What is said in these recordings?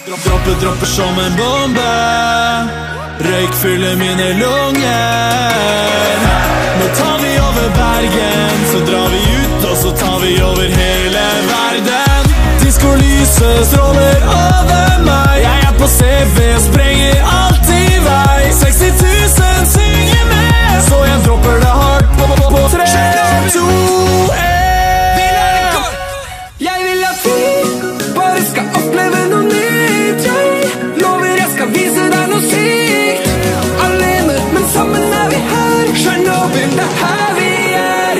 Dropper som en bombe. Røyk fyller mine lunger. Nå tar vi over Bergen, så drar vi ut, og så tar vi over hele verden. Diskolyset stråler over meg. Jeg er på CV, sprenger alltid vei. 60 000 synger med, så jeg dropper det hardt på 3, 2, 1. Jeg vil at vi bare skal oppleve noe nytt. Jeg lover jeg skal vise deg noe sykt. Alene, men sammen er vi her. Chernobyl, det er her vi er.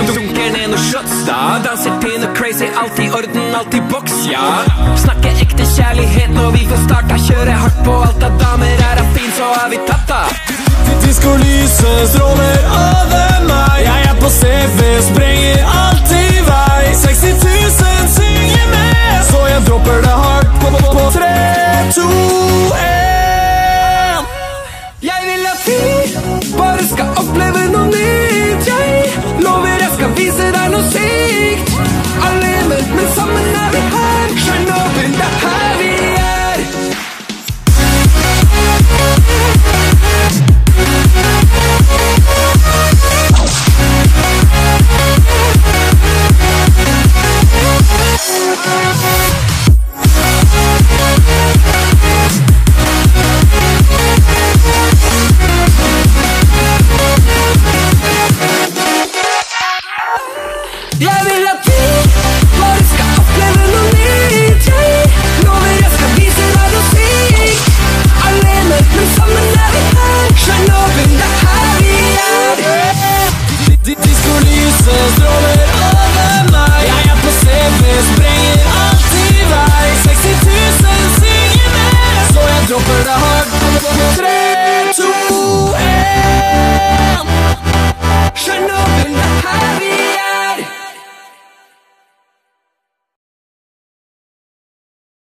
Dunker ned noen shots da. Danser til noe crazy, alt i orden, alt i boks, ja. Snakker ekte kjærlighet når vi får starta. Kjører hardt på alt av damer er fin, så har vi tatt da. Diskolyset stråler over